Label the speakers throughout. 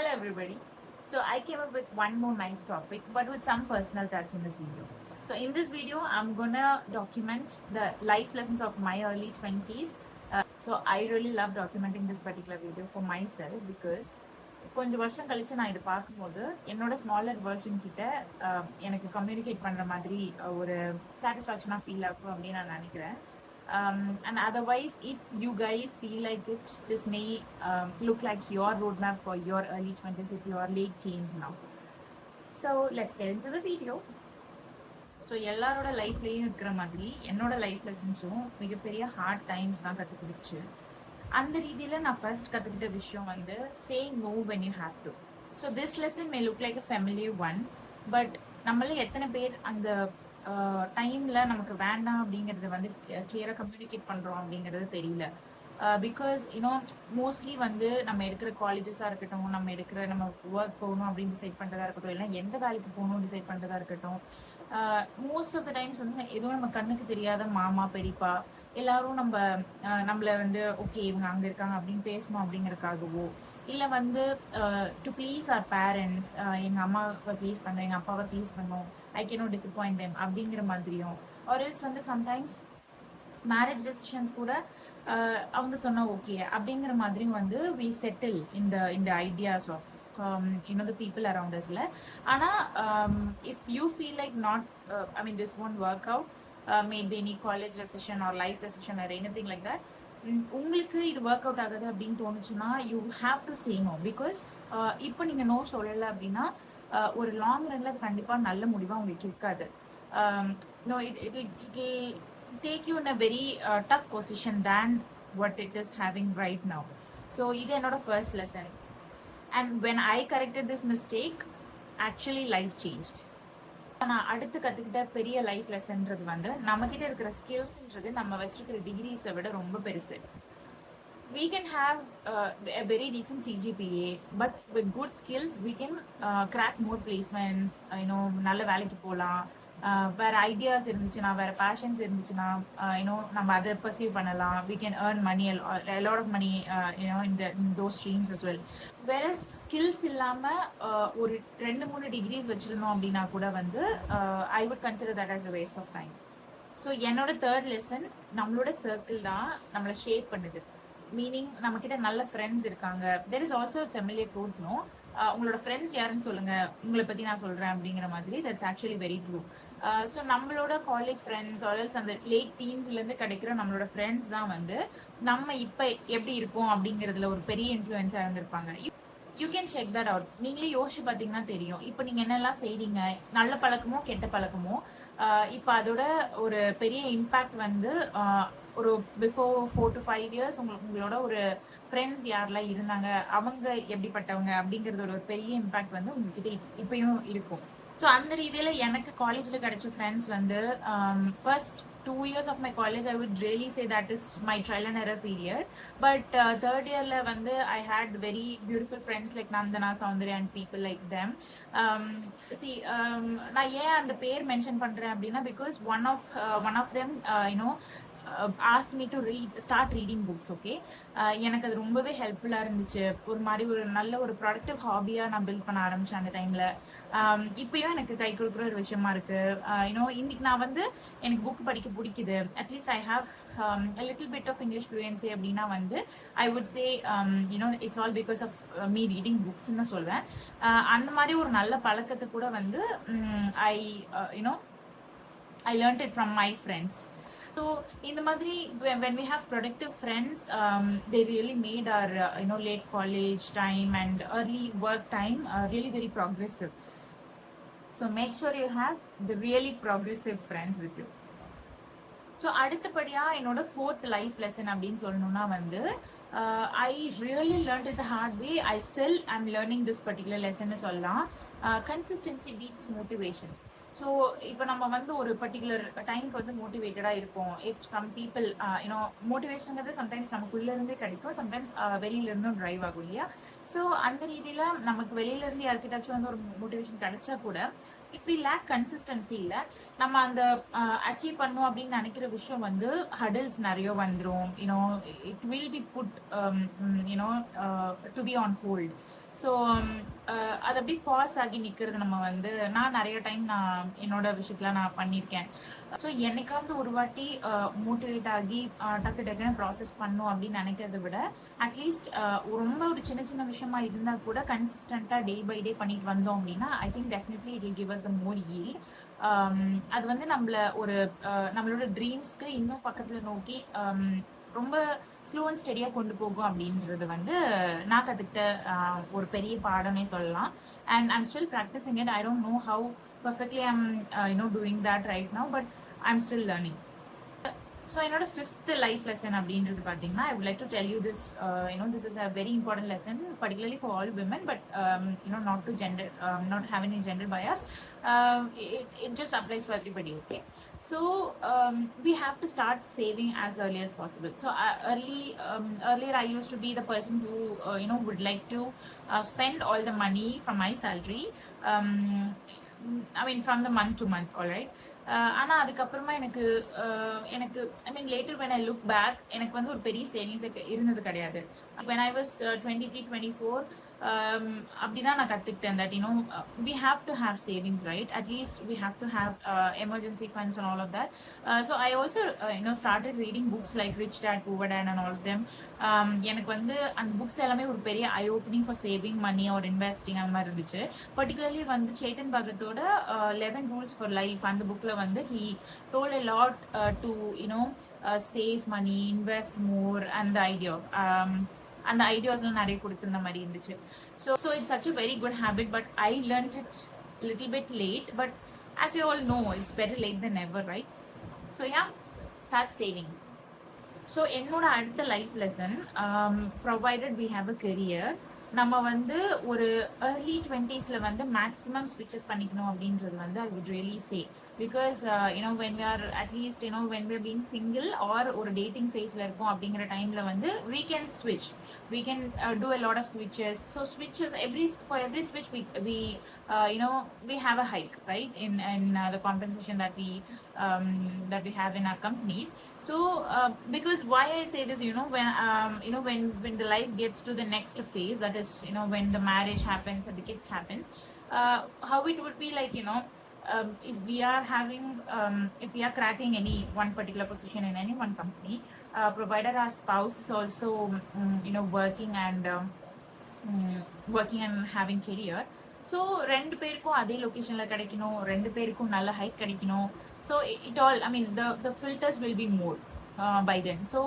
Speaker 1: Hello everybody. So I came up with one more nice topic but with some personal touch in this video. So in this video I'm gonna document the life lessons of my early 20s. So I really love documenting this particular video for myself because கொஞ்சம் வருஷம் கழிச்சு நான் இதை பார்க்கும்போது என்னோட smaller version கிட்ட எனக்கு communicate பண்ணுற மாதிரி ஒரு சாட்டிஸ்ஃபேக்ஷனாக ஃபீல் ஆகும் அப்படின்னு நான் நினைக்கிறேன். And otherwise, if you guys feel like it, this may look like your roadmap for your early 20s if you are late teens now. So let's get into the video. So எல்லாரோட லைஃப்லேயும் இருக்கிற மாதிரி என்னோட life லெசன்ஸும் மிகப்பெரிய heart times தான் கற்றுக் கொடுத்துச்சு. அந்த ரீதியில் நான் ஃபர்ஸ்ட் கற்றுக்கிட்ட விஷயம் வந்து say no when you have to. So this lesson may look like a family one, but நம்மள எத்தனை பேர் அந்த டைமில் நமக்கு வேண்டாம் அப்படிங்கிறது வந்து கிளியராக கம்யூனிகேட் பண்ணுறோம் அப்படிங்கிறது தெரியல. பிகாஸ் யூனோ மோஸ்ட்லி வந்து நம்ம எடுக்கிற காலேஜஸாக இருக்கட்டும், நம்ம ஒர்க் போகணும் அப்படின்னு டிசைட் பண்ணுறதா இருக்கட்டும், இல்லை எந்த வேலைக்கு போகணும் டிசைட் பண்ணுறதா இருக்கட்டும், மோஸ்ட் ஆஃப் த டைம்ஸ் வந்து எதுவும் நம்ம கண்ணுக்கு தெரியாத மாமா பெரியப்பா எல்லாரும் நம்மளை வந்து ஓகே இவங்க அங்கே இருக்காங்க அப்படின்னு பேசணும் அப்படிங்கிறதுக்காகவோ, இல்லை வந்து டு ப்ளீஸ் அவர் பேரண்ட்ஸ், எங்கள் அம்மாவை ப்ளீஸ் பண்ணோம், எங்கள் அப்பாவை ப்ளீஸ் பண்ணோம், ஐ கேனோ டிசப்பாயிண்ட் தெம் அப்படிங்கிற மாதிரியும், ஆர் எல்ஸ் வந்து சம்டைம்ஸ் மேரேஜ் டெசிஷன்ஸ் கூட அவங்க சொன்னால் ஓகே அப்படிங்கிற மாதிரியும் வந்து வி செட்டில் இந்த ideas of the people around us. If you feel like not, this won't work out, maybe any college decision or life decision or anything like that, உங்களுக்கு இது work out ஆகுது அப்படின்னு தோணுச்சுன்னா you have to say no. Because இப்போ நீங்கள் no சொல்லலை அப்படின்னா ஒரு லாங் ரன்ல அது கண்டிப்பாக நல்ல முடிவாக உங்களுக்கு இருக்காது. No it take you in a very tough position than what it is having right now. So இது என்னோட first lesson. And when I corrected this mistake, actually life changed. நான் அடுத்து கற்றுக்கிட்ட பெரிய லைஃப் லெசன்றது வந்து நம்மக்கிட்ட இருக்கிற ஸ்கில்ஸ்ன்றது நம்ம வச்சிருக்கிற டிகிரிஸை விட ரொம்ப பெருசு. We can have a very decent CGPA, but with good skills we can crack more placements, நல்ல வேலைக்கு போகலாம், வேறு ஐடியாஸ் இருந்துச்சுன்னா, வேறு பேஷன்ஸ் இருந்துச்சுன்னா நம்ம அதை பர்சீவ் பண்ணலாம். we can earn money, a lot of money in those streams as well. வேறு ஸ்கில்ஸ் இல்லாமல் ஒரு 2-3 டிகிரிஸ் வச்சுருந்தோம் அப்படின்னா கூட வந்து I would consider that as a waste of time. So என்னோட தேர்ட் லெசன், நம்மளோட சர்க்கிள் தான் நம்மளை ஷேப் பண்ணுது. மீனிங் நம்மக்கிட்ட நல்ல ஃப்ரெண்ட்ஸ் இருக்காங்க. There is also familiar quote, no உங்களோட ஃப்ரெண்ட்ஸ் யாருன்னு சொல்லுங்கள், உங்களை பற்றி நான் சொல்கிறேன் அப்படிங்கிற மாதிரி. That's actually very true. So நம்மளோட காலேஜ் ஃப்ரெண்ட்ஸ் ஆல்ஸ் அந்த லேட் டீன்ஸ்லேருந்து கிடைக்கிற நம்மளோட ஃப்ரெண்ட்ஸ் தான் வந்து நம்ம இப்போ எப்படி இருக்கோம் அப்படிங்கிறதுல ஒரு பெரிய இன்ஃப்ளூயன்ஸாக இருந்திருப்பாங்க. You can check that out. நீங்களே யோசிச்சு பார்த்தீங்கன்னா தெரியும், இப்போ நீங்கள் என்னெல்லாம் செய்கிறீங்க, நல்ல பழக்கமோ கெட்ட பழக்கமோ, இப்போ அதோட ஒரு பெரிய இம்பேக்ட் வந்து ஒரு பிஃபோர் 4 to 5 years உங்களோட ஒரு ஃப்ரெண்ட்ஸ் யாரெல்லாம் இருந்தாங்க, அவங்க எப்படிப்பட்டவங்க அப்படிங்கிறது ஒரு பெரிய இம்பேக்ட் வந்து உங்ககிட்ட இப்பயும் இருக்கும். ஸோ அந்த ரீதியில் எனக்கு காலேஜில் கிடைச்ச ஃப்ரெண்ட்ஸ் வந்து first 2 years of my college, I would really say that is my trial and error period. But third yearல வந்து I had very beautiful friends like Nandana, Soundarya and people like them. நான் ஏன் அந்த பேர் mention பண்ணுறேன் அப்படின்னா, because one of them asked me to start reading books. Okay, எனக்கு அது ரொம்பவே ஹெல்ப்ஃபுல்லாக இருந்துச்சு. ஒரு மாதிரி ஒரு நல்ல ஒரு ப்ரொடக்டிவ் ஹாபியாக நான் பில்ட் பண்ண ஆரம்பித்தேன் அந்த டைமில். இப்போயும் எனக்கு கை கொடுக்குற ஒரு விஷயமா இருக்குது. இன்னைக்கு நான் வந்து எனக்கு புக் படிக்க பிடிக்குது, at least I have a little bit of English fluency அப்படின்னா வந்து I would say it's all because of me reading books ன்னு சொல்வேன். அந்த மாதிரி ஒரு நல்ல பழக்கத்தை கூட வந்து I learned it from my friends. So in the madri, when we have productive friends, they really made our late college time and early work time really very progressive. So make sure you have the really progressive friends with you. So அடுத்தபடியாக என்னோட fourth life lesson அப்படின்னு சொல்லணும்னா வந்து I really learned it the hard way. I still I'm learning this particular லெசன்னு சொல்லலாம். Consistency beads motivation. So இப்போ நம்ம வந்து ஒரு பர்டிகுலர் டைமுக்கு வந்து மோட்டிவேட்டடாக இருப்போம். இஃப் சம் பீப்புள் மோட்டிவேஷனுங்கிறது சம்டைம்ஸ் நமக்குள்ளேருந்தே கிடைக்கும், சம்டைம்ஸ் வெளியிலேருந்தும் ட்ரைவ் ஆகும் இல்லையா. ஸோ அந்த ரீதியில் நமக்கு வெளியிலேருந்து யார்கிட்டாச்சும் வந்து ஒரு மோட்டிவேஷன் கிடைச்சா கூட இஃப் வி லேக் கன்சிஸ்டன்சி இல்லை, நம்ம அந்த அச்சீவ் பண்ணணும் அப்படின்னு நினைக்கிற விஷயம் வந்து ஹடில்ஸ் நிறைய வந்துடும். It will be put to be on hold. So அது அப்படியே பாஸ் ஆகி நிற்கிறது நம்ம வந்து நான் நிறைய டைம் நான் என்னோட விஷயத்தில் நான் பண்ணியிருக்கேன். ஸோ என்னைக்காவது ஒரு வாட்டி மோட்டிவேட் ஆகி டக்கு டக்குன்னு ப்ராசஸ் பண்ணும் அப்படின்னு நினைக்கிறத விட அட்லீஸ்ட் ரொம்ப ஒரு சின்ன சின்ன விஷயமா இருந்தால் கூட கன்சிஸ்டண்ட்டாக டே பை டே பண்ணிட்டு வந்தோம் அப்படின்னா I think definitely it will give us the more yield. அது வந்து நம்மளோட ட்ரீம்ஸ்க்கு இன்னும் பக்கத்தில் நோக்கி ரொம்ப ஸ்லோ அண்ட் ஸ்டெடியாக கொண்டு போகும் அப்படின்றது வந்து நான் கற்றுக்கிட்ட ஒரு பெரிய பாடமே சொல்லலாம். And I'm still practising it. I don't know how perfectly I'm doing that right now, but I'm still learning. So என்னோட ஃபிஃப்த் லைஃப் லெசன் அப்படின்றது பார்த்தீங்கன்னா I would like to tell you this. This is a very important lesson particularly for all women, but not to gender, not have any gender bias. It just applies for everybody, okay? So we have to start saving as early as possible. So earlier I used to be the person who would like to spend all the money from my salary, I mean from the month to month, all right. ஆனால் அதுக்கப்புறமா எனக்கு I mean later when I look back எனக்கு வந்து ஒரு பெரிய savings இருந்தது கிடையாது. When I was 23, 24 அப்படிதான் நான் கற்றுக்கிட்டேன் that we have to have savings, right? At least we have to have emergency funds and all of that. So I also started reading books like Rich Dad Poor Dad and all of them. எனக்கு வந்து அந்த books எல்லாமே ஒரு பெரிய eye opening for saving money or investing அந்த மாதிரி இருந்துச்சு. Particularly வந்து சேட்டன் பகத்தோட 11 rules for life அந்த புக்கில் வந்து he told a lot to save money, invest more, and the idea அந்த ஐடியாஸ்லாம் நிறைய கொடுத்துருந்த மாதிரி இருந்துச்சு. So it's such a very good habit, but I learnt it little bit late, but as you all know it's better late than ever, right? So start saving. So என்னோட அடுத்த life lesson, provided we have a career, நம்ம வந்து ஒரு early 20s வந்து maximum ஸ்விட்சஸ் பண்ணிக்கணும் அப்படின்றது வந்து I would really say. Because when we are at least when we are being single or ஒரு டேட்டிங் ஃபேஸில் இருக்கோம் அப்படிங்கிற டைமில் வந்து we can switch, we can do a lot of switches. So switches, for every switch we have a hike, right, in the compensation that we have in our companies. So because why I say this, when the life gets to the next phase, that is when the marriage happens and the kids happens, how it would be like, if we are if we are cracking any one particular position in any one company, provided our spouse is also working and having career, so ரெண்டு பேருக்கும் அதே லொக்கேஷனில் கிடைக்கணும், ரெண்டு பேருக்கும் நல்ல hike கிடைக்கணும். So it all I mean the filters will be more by then. So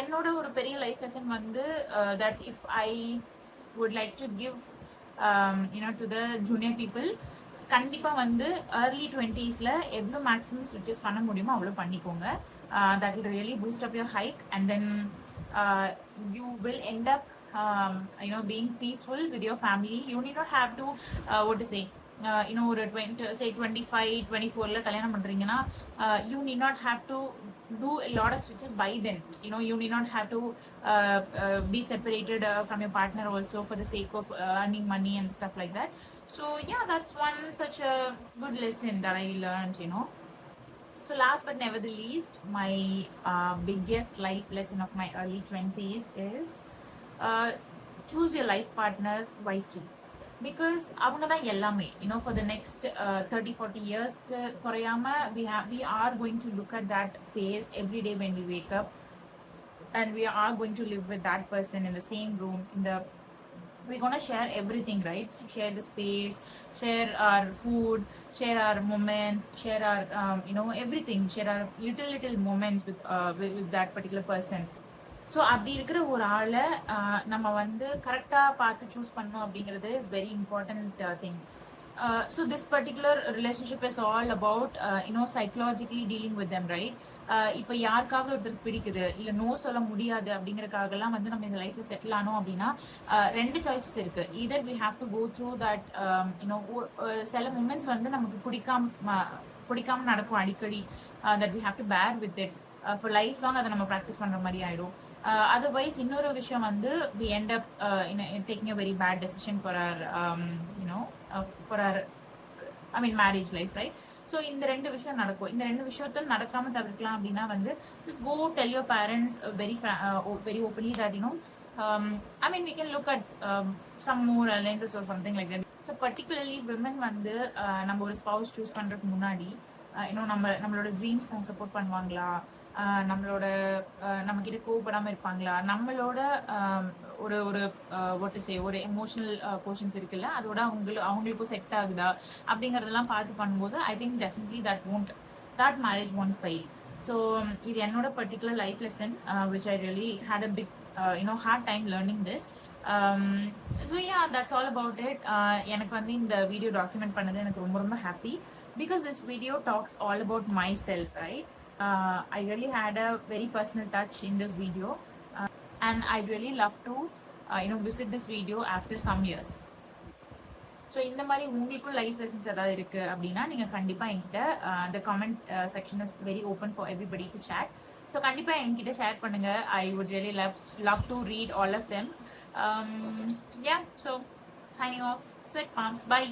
Speaker 1: என்னோட ஒரு பெரிய லைஃப் லெசன் வந்து that if I would like to give to the junior people, கண்டிப்பாக வந்து early 20s எவ்வளோ மேக்ஸிமம் ஸ்விட்சஸ் பண்ண முடியுமோ அவ்வளோ பண்ணிக்கோங்க. That will really boost up your hike and then you will end up being peaceful with your family. You need not have to what to say, ஒரு 25, 24 கல்யாணம் பண்ணுறீங்கன்னா you need not have to do a lot of switches by then. You need not have to be separated from your partner also for the sake of earning money and stuff like that. So yeah, that's one such a good lesson that I learned. So last but never the least, my biggest life lesson of my early 20s is choose your life partner wisely. Because அவங்க தான் எல்லாமே for the next 30-40 years குறையாம we are going to look at that phase every day when we wake up, and we are going to live with that person in the same room, we're going to share everything, right? Share the space, share our food, share our moments, share our everything, share our little moments with that particular person. So அப்படி இருக்கிற ஒரு ஆளை நம்ம வந்து கரெக்டாக பார்த்து choose பண்ணோம் அப்படிங்கிறது is very important thing. So this particular relationship is all about psychologically dealing with them, right? இப்போ யாருக்காவது ஒருத்தருக்கு பிடிக்குது இல்லை நோ சொல்ல முடியாது அப்படிங்கிறதுக்காகலாம் வந்து நம்ம இந்த லைஃப்பில் செட்டில் ஆனோம் அப்படின்னா ரெண்டு சாய்ஸஸ் இருக்குது. Either we have to go through that சில மூமெண்ட்ஸ் வந்து நமக்கு பிடிக்காம நடக்கும் அடிக்கடி, that we have to bear with it for life long. அதை நம்ம ப்ராக்டிஸ் பண்ணுற மாதிரி ஆயிடும். Otherwise இன்னொரு விஷயம் வந்து we end up taking a very bad decision for our for our marriage life, right? So இந்த ரெண்டு விஷயம் நடக்கும். இந்த ரெண்டு விஷயத்த நடக்காம தவிர்க்கலாம் அப்படின்னா வந்து just go tell your parents very openly that I mean, we can look at some more alliances or something like that. So particularly women வந்து நம்ம ஒரு ஸ்பவுஸ் சூஸ் பண்றதுக்கு முன்னாடி இன்னும் நம்மளோட ட்ரீம்ஸ் சப்போர்ட் பண்ணுவாங்களா, நம்மளோட நம்ம கிட்ட கோவப்படாம இருப்பாங்களா, நம்மளோட ஒரு ஒரு வாட் டு சே ஒரு எமோஷனல் போர்ஷன்ஸ் இருக்குல்ல, அதோட அவங்களுக்கும் செட் ஆகுதா அப்படிங்கறதெல்லாம் பார்த்து பண்ணும்போது I think definitely that marriage won't fail. So இது என்னோட particular life lesson which I really had a big hard time learning this. So yeah, that's all about it. எனக்கு வந்து இந்த வீடியோ டாக்குமெண்ட் பண்ணது எனக்கு ரொம்ப ரொம்ப happy because this video talks all about myself, right? I really had a very personal touch in this video, and I really love to visit this video after some years. So இந்த மாதிரி உங்களுக்கும் life lessons ஏதாவது இருக்குது அப்படின்னா நீங்கள் கண்டிப்பாக என்கிட்ட the comment section is very open for everybody to chat. So கண்டிப்பாக என்கிட்ட ஷேர் பண்ணுங்கள். I would really love to read all of them. Yeah, so signing off. Sweat palms. Bye.